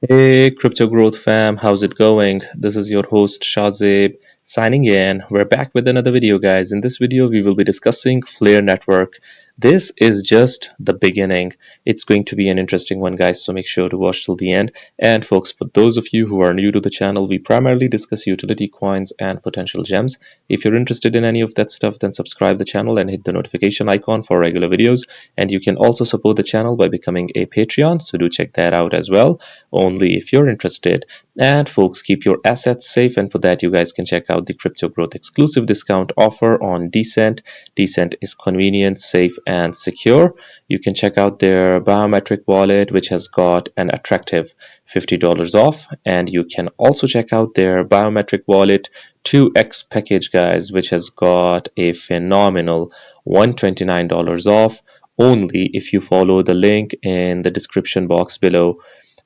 Hey, Crypto Growth fam, how's it going? This is your host Shazib signing in. We're back with another video, guys. In this video, we will be discussing Flare Network. This is just the beginning. It's going to be an interesting one, guys, so make sure to watch till the end. And folks, for those of you who are new to the channel, we primarily discuss utility coins and potential gems. If you're interested in any of that stuff, then subscribe the channel and hit the notification icon for regular videos. And you can also support the channel by becoming a Patreon, so do check that out as well, only if you're interested. And folks, keep your assets safe, and for that you guys can check out the Crypto Growth exclusive discount offer on Decent. Decent is convenient, safe, and secure. You can check out their biometric wallet, which has got an attractive $50 off, and you can also check out their biometric wallet 2x package, guys, which has got a phenomenal $129 off, only if you follow the link in the description box below.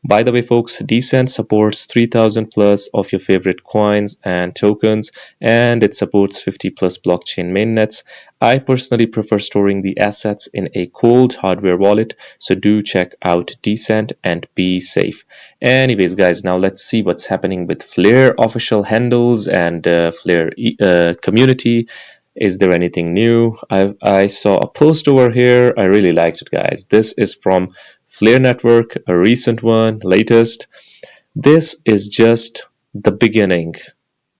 By the way, folks, Decent supports 3000 plus of your favorite coins and tokens, and it supports 50 plus blockchain mainnets. I personally prefer storing the assets in a cold hardware wallet, so do check out Decent and be safe. Anyways, guys, now let's see what's happening with Flare official handles and Flare community. Is there anything new? I saw a post over here. I really liked it, guys. This is from Flare Network, a recent one, latest. This is just the beginning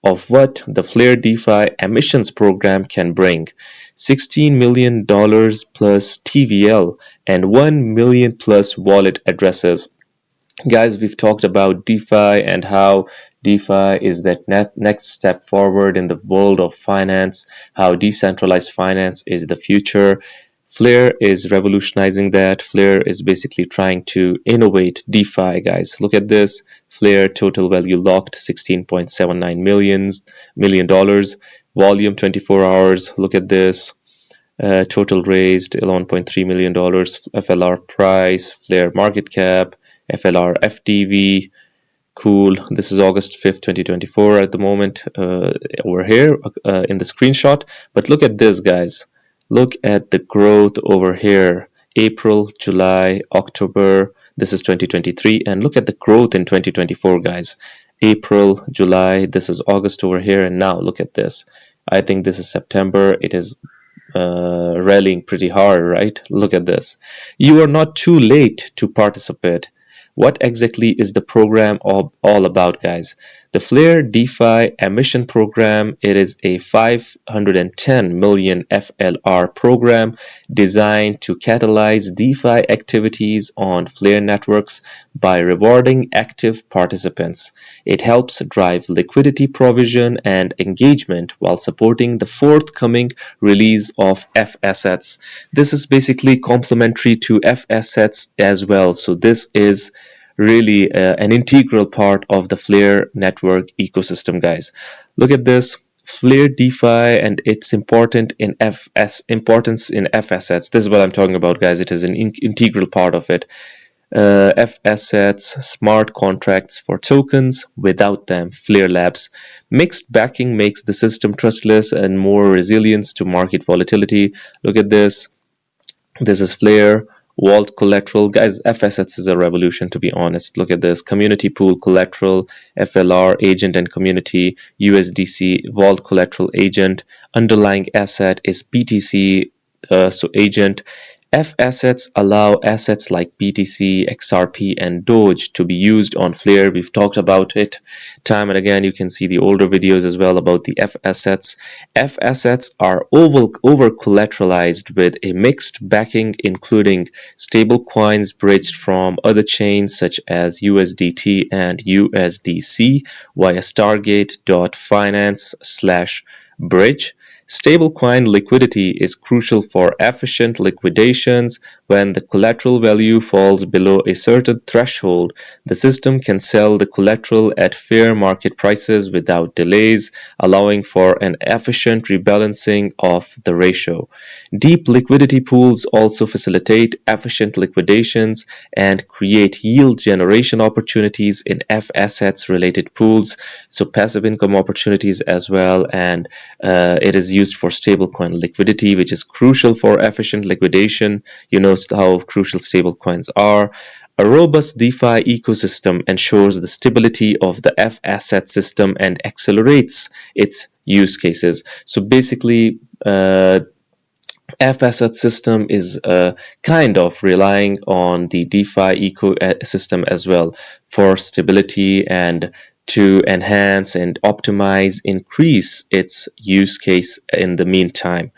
of what the Flare DeFi emissions program can bring. $16 million plus TVL and 1 million plus wallet addresses. Guys, we've talked about DeFi and how DeFi is that next step forward in the world of finance, how decentralized finance is the future. Flare is revolutionizing that. Flare is basically trying to innovate DeFi, guys. Look at this. Flare total value locked $16.79 million. Volume 24 hours. Look at this. Total raised $11.3 million. FLR price, Flare market cap, FLR FTV. Cool. This is August 5th, 2024 at the moment over here in the screenshot. But look at this, guys. Look at the growth over here. April, July, October. This is 2023. And look at the growth in 2024, guys. April, July. This is August over here. And now look at this. I think this is September. It is rallying pretty hard, right? Look at this. You are not too late to participate. What exactly is the program all about, guys? The Flare DeFi emission program, it is a 510 million FLR program designed to catalyze DeFi activities on Flare networks by rewarding active participants. It helps drive liquidity provision and engagement while supporting the forthcoming release of F assets. This is basically complementary to F assets as well. So this is really an integral part of the Flare network ecosystem, guys. Look at this. Flare DeFi and its importance in F assets. This is what I'm talking about, guys. It is an integral part of it. F assets, smart contracts for tokens. Without them, Flare Labs. Mixed backing makes the system trustless and more resilient to market volatility. Look at this. This is Flare. Vault collateral, guys. F assets is a revolution, to be honest. Look at this. Community pool collateral, FLR agent and community, USDC vault collateral agent. Underlying asset is BTC, so agent. F assets allow assets like BTC, XRP, and Doge to be used on Flare. We've talked about it time and again. You can see the older videos as well about the F assets. F assets are over collateralized with a mixed backing, including stable coins bridged from other chains such as USDT and USDC via Stargate.finance/bridge. Stablecoin liquidity is crucial for efficient liquidations. When the collateral value falls below a certain threshold, the system can sell the collateral at fair market prices without delays, allowing for an efficient rebalancing of the ratio. Deep liquidity pools also facilitate efficient liquidations and create yield generation opportunities in F assets related pools, so passive income opportunities as well, and it is used for stablecoin liquidity, which is crucial for efficient liquidation. You know how crucial stablecoins are. A robust DeFi ecosystem ensures the stability of the F asset system and accelerates its use cases. So basically, F asset system is kind of relying on the DeFi ecosystem as well for stability and to enhance and optimize, increase its use case in the meantime.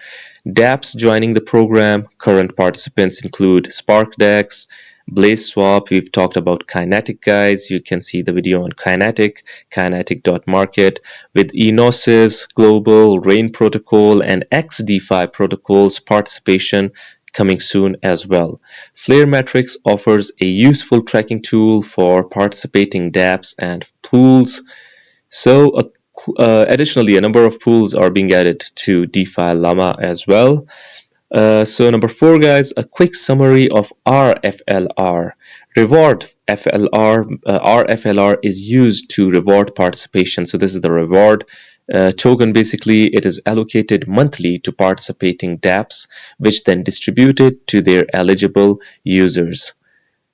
dApps joining the program. Current participants include SparkDex, BlazeSwap. We've talked about Kinetic, guys. You can see the video on Kinetic, kinetic.market, with Enosis, Global, Rain Protocol, and XDeFi protocols participation coming soon as well. Flare Metrics offers a useful tracking tool for participating dApps and pools. So additionally, a number of pools are being added to DeFi Llama as well. So number 4, guys, a quick summary of RFLR. Reward FLR, RFLR is used to reward participation. So this is the reward token. Basically, it is allocated monthly to participating dApps, which then distributed to their eligible users.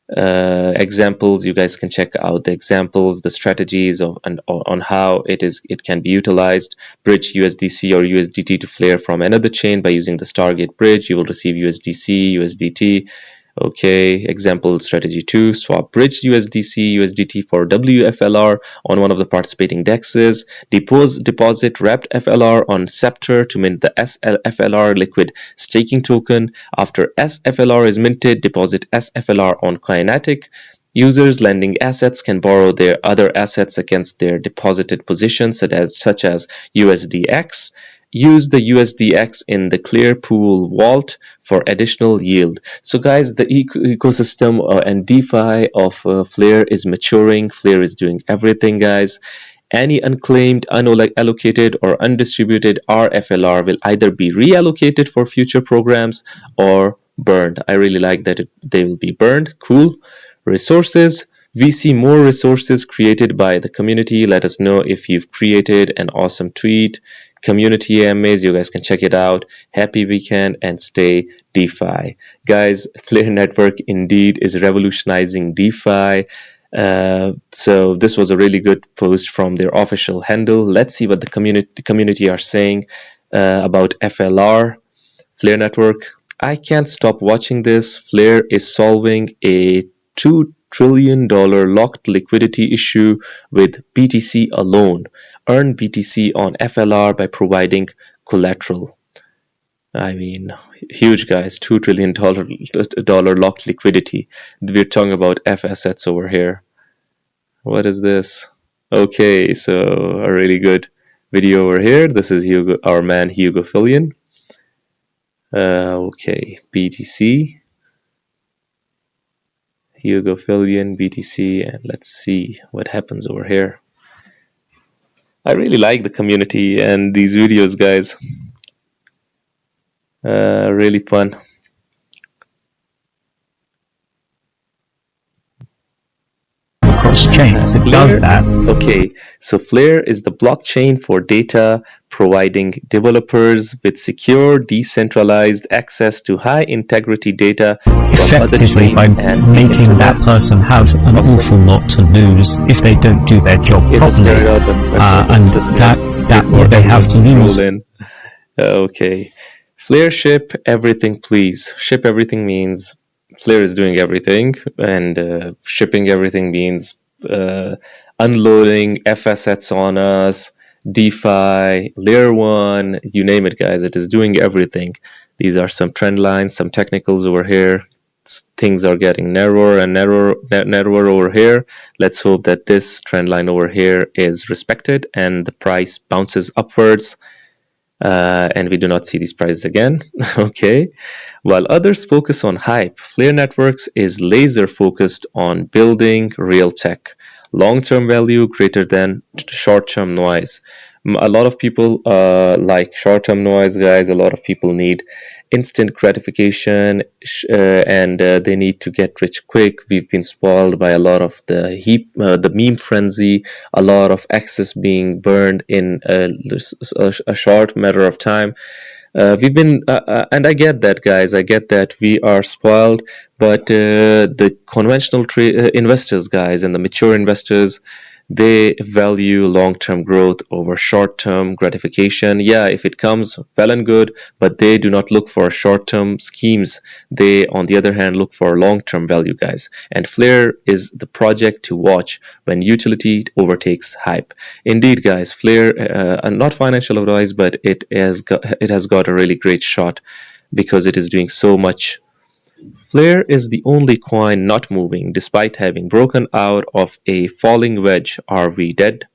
Examples, you guys can check out the examples, the strategies on how it can be utilized. Bridge USDC or USDT to Flare from another chain by using the Stargate bridge. You will receive USDC, USDT. Okay, example strategy 2, swap bridge USDC, USDT for WFLR on one of the participating dexes. Deposit wrapped FLR on Scepter to mint the SFLR liquid staking token. After SFLR is minted, deposit SFLR on Kinetic. Users lending assets can borrow their other assets against their deposited positions, such as USDX. Use the USDX in the Clear Pool vault for additional yield. So guys, the ecosystem and DeFi of Flare is maturing. Flare is doing everything, guys. Any unclaimed, unallocated, or undistributed RFLR will either be reallocated for future programs or burned. I really like that they will be burned. Cool. Resources. We see more resources created by the community. Let us know if you've created an awesome tweet. Community AMAs, you guys can check it out. Happy weekend and stay DeFi. Guys, Flare Network indeed is revolutionizing DeFi. So this was a really good post from their official handle. Let's see what the community are saying about FLR, Flare Network. I can't stop watching this. Flare is solving a $2 trillion locked liquidity issue with BTC alone. Earn BTC on FLR by providing collateral. I mean, huge, guys. $2 trillion locked liquidity. We're talking about F assets over here. What is this? Okay, so a really good video over here. This is Hugo, our man Hugo Fillion. Okay, BTC. Hugo Fillion, BTC, and let's see what happens over here. I really like the community and these videos, guys. Really fun. Chain it does that. Okay, so Flare is the blockchain for data, providing developers with secure, decentralized access to high integrity data from other chains by making that person have an awful lot to lose if they don't do their job properly, and that what they have to lose. Okay, Flare ship everything, please. Ship everything means Flare is doing everything, and shipping everything means unloading F assets on us, DeFi, Layer 1, you name it, guys. It is doing everything. These are some trend lines, some technicals over here. Things are getting narrower and narrower over here. Let's hope that this trend line over here is respected and the price bounces upwards. And we do not see these prices again. Okay. While others focus on hype, Flare Networks is laser focused on building real tech. Long-term value greater than short-term noise. A lot of people like short-term noise, guys. A lot of people need instant gratification and they need to get rich quick. We've been spoiled by a lot of the meme frenzy, a lot of access being burned in a short matter of time. We've been, and I get that, guys. I get that we are spoiled, but the conventional investors, guys, and the mature investors, they value long-term growth over short-term gratification. Yeah, if it comes, well and good, but they do not look for short-term schemes. They, on the other hand, look for long-term value, guys. And Flare is the project to watch when utility overtakes hype. Indeed, guys, Flare, not financial advice, but it has got a really great shot because it is doing so much. Flare is the only coin not moving despite having broken out of a falling wedge. Are we dead?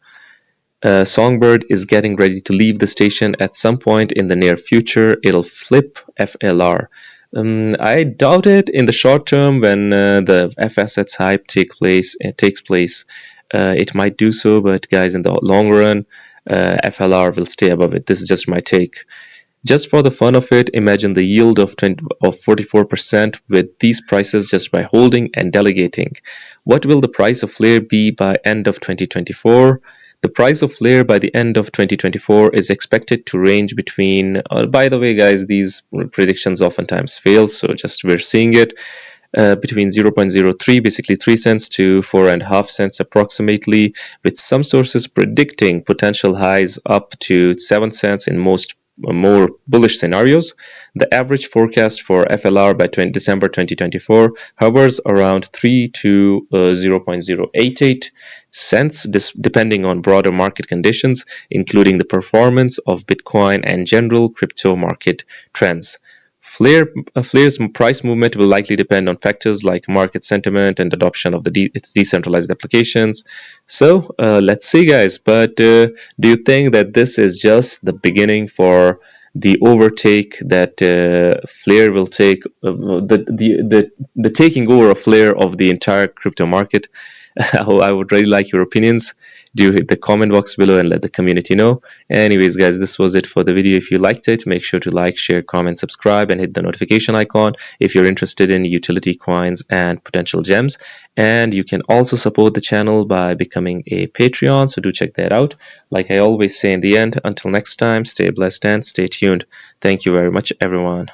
Songbird is getting ready to leave the station at some point in the near future. It'll flip FLR. I doubt it in the short term when the FSX hype takes place. It might do so, but guys, in the long run, FLR will stay above it. This is just my take. Just for the fun of it, imagine the yield of 44% with these prices just by holding and delegating. What will the price of Flare be by end of 2024? The price of Flare by the end of 2024 is expected to range between, by the way, guys, these predictions oftentimes fail, so just we're seeing it, between 0.03, basically 3 cents, to 4.5 cents approximately, with some sources predicting potential highs up to 7 cents in most more bullish scenarios. The average forecast for FLR by December 2024 hovers around 3 to 0.088 cents, depending on broader market conditions, including the performance of Bitcoin and general crypto market trends. Flare's price movement will likely depend on factors like market sentiment and adoption of its decentralized applications. So let's see, guys. But do you think that this is just the beginning for the overtake that Flare will take, the taking over of Flare of the entire crypto market? I would really like your opinions. Do hit the comment box below and let the community know. Anyways, guys, this was it for the video. If you liked it, make sure to like, share, comment, subscribe, and hit the notification icon if you're interested in utility coins and potential gems. And you can also support the channel by becoming a Patreon, so do check that out. Like I always say in the end, until next time, stay blessed and stay tuned. Thank you very much, everyone.